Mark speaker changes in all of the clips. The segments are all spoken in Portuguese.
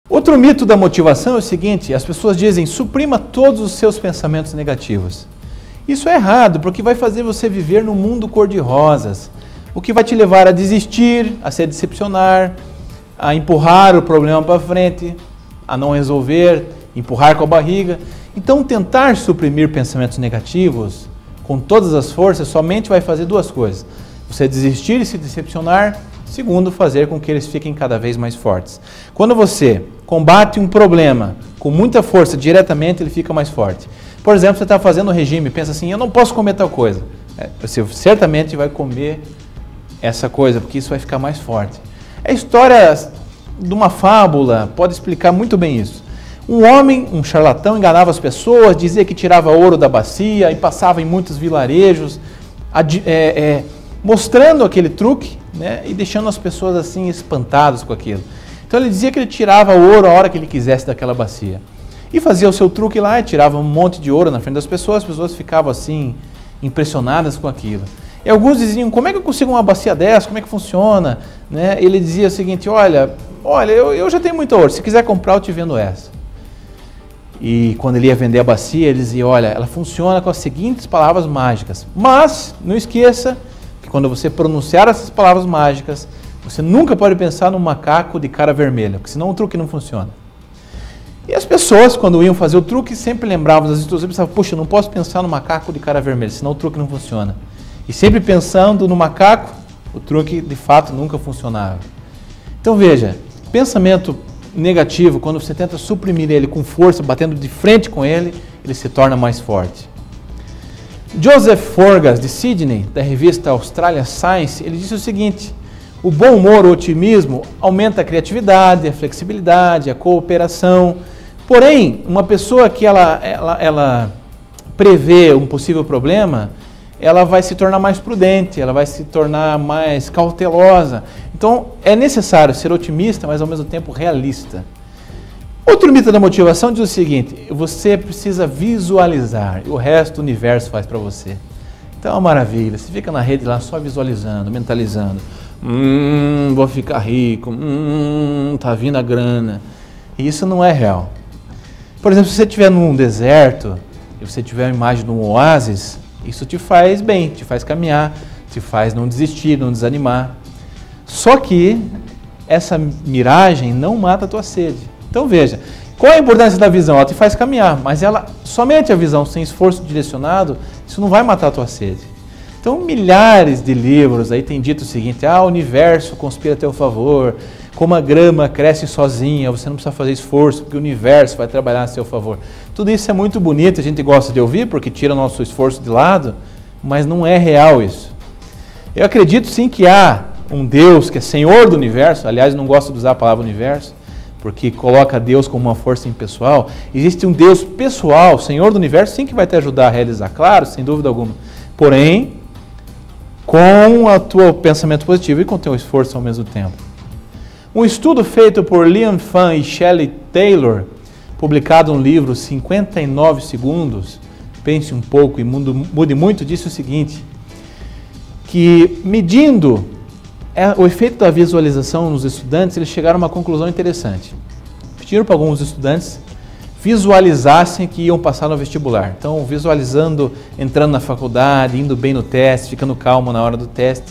Speaker 1: Outro mito da motivação é o seguinte: as pessoas dizem, suprima todos os seus pensamentos negativos. Isso é errado, porque vai fazer você viver num mundo cor-de-rosas, o que vai te levar a desistir, a se decepcionar, a empurrar o problema para frente, a não resolver, empurrar com a barriga. Então, tentar suprimir pensamentos negativos com todas as forças somente vai fazer duas coisas: você desistir e se decepcionar. Segundo, fazer com que eles fiquem cada vez mais fortes. Quando você combate um problema com muita força diretamente, ele fica mais forte. Por exemplo, você está fazendo um regime, pensa assim, eu não posso comer tal coisa. Você certamente vai comer essa coisa, porque isso vai ficar mais forte. A história de uma fábula pode explicar muito bem isso. Um homem, um charlatão, enganava as pessoas, dizia que tirava ouro da bacia e passava em muitos vilarejos, mostrando aquele truque, né, e deixando as pessoas assim espantadas com aquilo. Então ele dizia que ele tirava ouro a hora que ele quisesse daquela bacia. E fazia o seu truque lá, e tirava um monte de ouro na frente das pessoas, as pessoas ficavam assim, impressionadas com aquilo. E alguns diziam, como é que eu consigo uma bacia dessa, como é que funciona? Né? Ele dizia o seguinte, olha, eu já tenho muito ouro, se quiser comprar eu te vendo essa. E quando ele ia vender a bacia, ele dizia, olha, ela funciona com as seguintes palavras mágicas, mas não esqueça que quando você pronunciar essas palavras mágicas, você nunca pode pensar num macaco de cara vermelha, porque senão o truque não funciona. E as pessoas, quando iam fazer o truque, sempre lembravam das instruções e pensavam, puxa, eu não posso pensar no macaco de cara vermelha, senão o truque não funciona. E sempre pensando no macaco, o truque de fato nunca funcionava. Então veja, pensamento negativo, quando você tenta suprimir ele com força, batendo de frente com ele, ele se torna mais forte. Joseph Forgas, de Sydney, da revista Australia Science, ele disse o seguinte: o bom humor, o otimismo, aumenta a criatividade, a flexibilidade, a cooperação. Porém, uma pessoa que ela prevê um possível problema, ela vai se tornar mais prudente, ela vai se tornar mais cautelosa. Então, é necessário ser otimista, mas ao mesmo tempo realista. Outro mito da motivação diz o seguinte: você precisa visualizar, e o resto do universo faz para você. Então é uma maravilha, você fica na rede lá só visualizando, mentalizando. Vou ficar rico, tá vindo a grana. E isso não é real. Por exemplo, se você estiver num deserto, e você tiver a imagem de um oásis, isso te faz bem, te faz caminhar, te faz não desistir, não desanimar. Só que essa miragem não mata a tua sede. Então veja, qual é a importância da visão? Ela te faz caminhar, mas somente a visão sem esforço direcionado, isso não vai matar a tua sede. Então milhares de livros aí têm dito o seguinte: o universo conspira a teu favor, como a grama cresce sozinha, você não precisa fazer esforço, porque o universo vai trabalhar a seu favor. Tudo isso é muito bonito, a gente gosta de ouvir, porque tira o nosso esforço de lado, mas não é real isso. Eu acredito sim que há um Deus que é Senhor do universo, aliás, não gosto de usar a palavra universo, porque coloca Deus como uma força impessoal. Existe um Deus pessoal, Senhor do universo, sim, que vai te ajudar a realizar, claro, sem dúvida alguma. Porém, com o teu pensamento positivo e com o teu esforço ao mesmo tempo. Um estudo feito por Liam Fan e Shelley Taylor, publicado no livro 59 Segundos, pense um pouco e mude muito, disse o seguinte: que medindo o efeito da visualização nos estudantes, eles chegaram a uma conclusão interessante. Pediram para alguns estudantes visualizassem que iam passar no vestibular. Então, visualizando, entrando na faculdade, indo bem no teste, ficando calmo na hora do teste.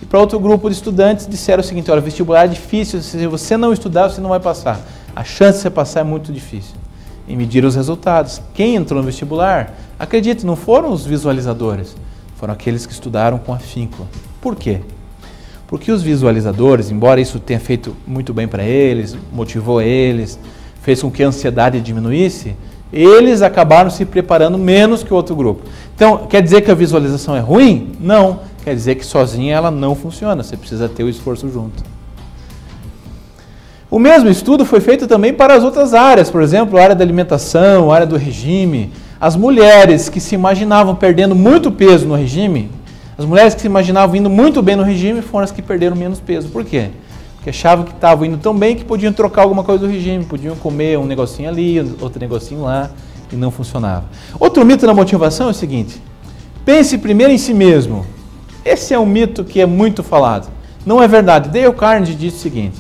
Speaker 1: E para outro grupo de estudantes disseram o seguinte: olha, vestibular é difícil, se você não estudar, você não vai passar. A chance de você passar é muito difícil. E mediram os resultados. Quem entrou no vestibular, acredite, não foram os visualizadores, foram aqueles que estudaram com afinco. Por quê? Porque os visualizadores, embora isso tenha feito muito bem para eles, motivou eles, fez com que a ansiedade diminuísse, eles acabaram se preparando menos que o outro grupo. Então, quer dizer que a visualização é ruim? Não. Quer dizer que sozinha ela não funciona, você precisa ter o esforço junto. O mesmo estudo foi feito também para as outras áreas, por exemplo, a área da alimentação, a área do regime. As mulheres que se imaginavam perdendo muito peso no regime, as mulheres que se imaginavam indo muito bem no regime foram as que perderam menos peso. Por quê? Porque achavam que estavam indo tão bem que podiam trocar alguma coisa do regime, podiam comer um negocinho ali, outro negocinho lá, e não funcionava. Outro mito da motivação é o seguinte: pense primeiro em si mesmo. Esse é um mito que é muito falado. Não é verdade. Dale Carnegie disse o seguinte: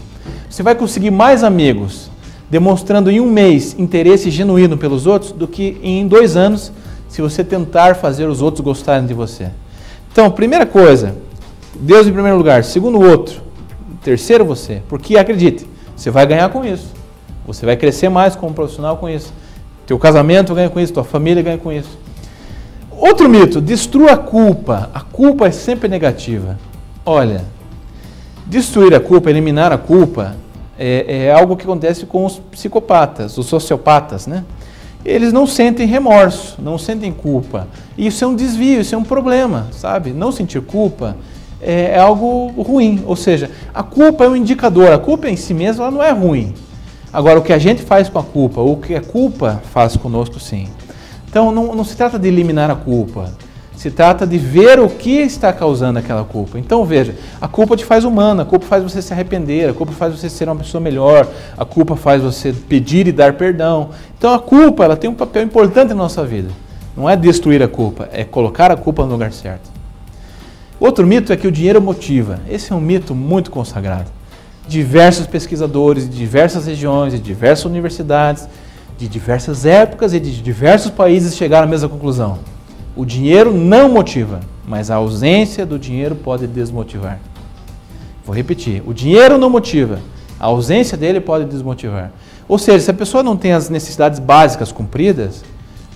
Speaker 1: você vai conseguir mais amigos demonstrando em um mês interesse genuíno pelos outros, do que em 2 anos, se você tentar fazer os outros gostarem de você. Então, primeira coisa, Deus em primeiro lugar, segundo o outro, terceiro você, porque acredite, você vai ganhar com isso, você vai crescer mais como profissional com isso, teu casamento ganha com isso, tua família ganha com isso. Outro mito, destrua a culpa é sempre negativa. Olha, destruir a culpa, eliminar a culpa, é algo que acontece com os psicopatas, os sociopatas, né? Eles não sentem remorso, não sentem culpa. E isso é um desvio, isso é um problema, sabe? Não sentir culpa é algo ruim. Ou seja, a culpa é um indicador, a culpa em si mesma ela não é ruim. Agora, o que a gente faz com a culpa, o que a culpa faz conosco, sim. Então, não se trata de eliminar a culpa. Se trata de ver o que está causando aquela culpa. Então, veja, a culpa te faz humano, a culpa faz você se arrepender, a culpa faz você ser uma pessoa melhor, a culpa faz você pedir e dar perdão. Então, a culpa ela tem um papel importante na nossa vida. Não é destruir a culpa, é colocar a culpa no lugar certo. Outro mito é que o dinheiro motiva. Esse é um mito muito consagrado. Diversos pesquisadores de diversas regiões, de diversas universidades, de diversas épocas e de diversos países chegaram à mesma conclusão. O dinheiro não motiva, mas a ausência do dinheiro pode desmotivar. Vou repetir, o dinheiro não motiva, a ausência dele pode desmotivar. Ou seja, se a pessoa não tem as necessidades básicas cumpridas,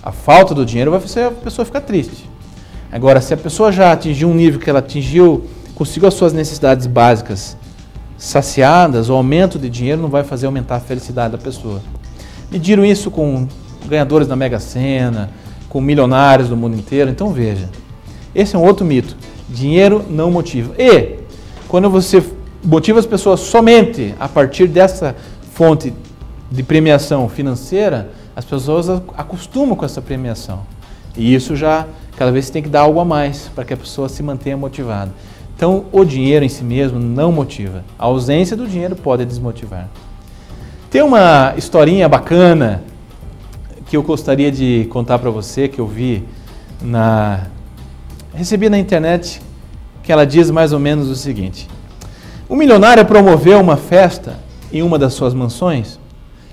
Speaker 1: a falta do dinheiro vai fazer a pessoa ficar triste. Agora, se a pessoa já atingiu um nível que ela conseguiu as suas necessidades básicas saciadas, o aumento de dinheiro não vai fazer aumentar a felicidade da pessoa. Mediram isso com ganhadores da Mega Sena, com milionários do mundo inteiro. Então veja, esse é um outro mito. Dinheiro não motiva. E quando você motiva as pessoas somente a partir dessa fonte de premiação financeira, as pessoas acostumam com essa premiação. E isso já, cada vez você tem que dar algo a mais para que a pessoa se mantenha motivada. Então o dinheiro em si mesmo não motiva. A ausência do dinheiro pode desmotivar. Tem uma historinha bacana que eu gostaria de contar para você, que eu recebi na internet, que ela diz mais ou menos o seguinte. Um milionário promoveu uma festa em uma das suas mansões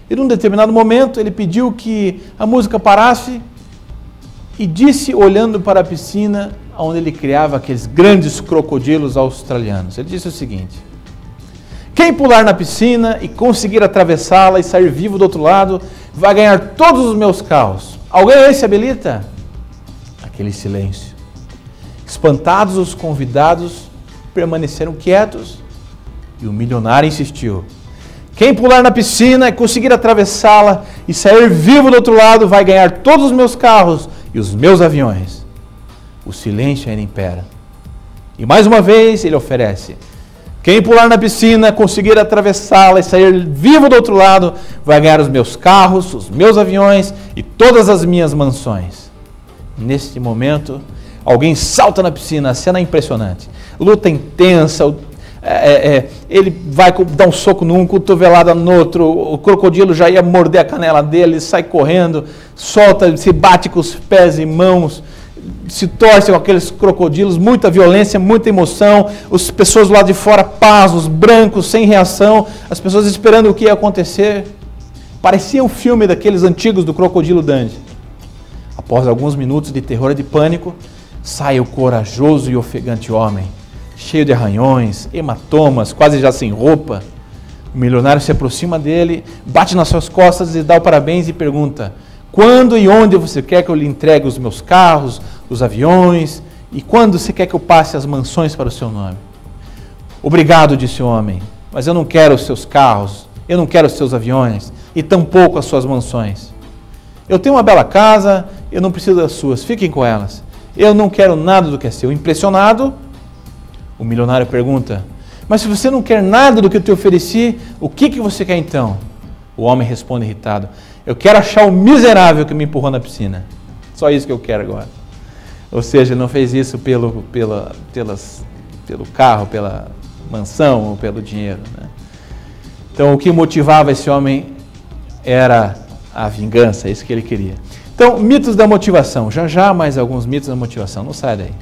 Speaker 1: e num determinado momento ele pediu que a música parasse e disse, olhando para a piscina onde ele criava aqueles grandes crocodilos australianos, ele disse o seguinte: quem pular na piscina e conseguir atravessá-la e sair vivo do outro lado vai ganhar todos os meus carros. Alguém aí se habilita? Aquele silêncio. Espantados, os convidados permaneceram quietos e o milionário insistiu. Quem pular na piscina e conseguir atravessá-la e sair vivo do outro lado vai ganhar todos os meus carros e os meus aviões. O silêncio ainda impera. E mais uma vez ele oferece. Quem pular na piscina, conseguir atravessá-la e sair vivo do outro lado, vai ganhar os meus carros, os meus aviões e todas as minhas mansões. Neste momento, alguém salta na piscina, a cena é impressionante. Luta intensa, ele vai dar um soco num, cotovelada no outro, o crocodilo já ia morder a canela dele, sai correndo, solta, se bate com os pés e mãos, se torce com aqueles crocodilos, muita violência, muita emoção, as pessoas lá de fora pasmos, brancos, sem reação, as pessoas esperando o que ia acontecer. Parecia um filme daqueles antigos do Crocodilo Dundee. Após alguns minutos de terror e de pânico, sai o corajoso e ofegante homem, cheio de arranhões, hematomas, quase já sem roupa. O milionário se aproxima dele, bate nas suas costas e dá o parabéns e pergunta: quando e onde você quer que eu lhe entregue os meus carros, os aviões, e quando você quer que eu passe as mansões para o seu nome? Obrigado, disse o homem, mas eu não quero os seus carros, eu não quero os seus aviões, e tampouco as suas mansões. Eu tenho uma bela casa, eu não preciso das suas, fiquem com elas. Eu não quero nada do que é seu. Impressionado, o milionário pergunta: mas se você não quer nada do que eu te ofereci, o que você quer então? O homem responde irritado: eu quero achar o miserável que me empurrou na piscina. Só isso que eu quero agora. Ou seja, ele não fez isso pelo carro, pela mansão ou pelo dinheiro, né? Então, o que motivava esse homem era a vingança, é isso que ele queria. Então, mitos da motivação. Já mais alguns mitos da motivação. Não sai daí.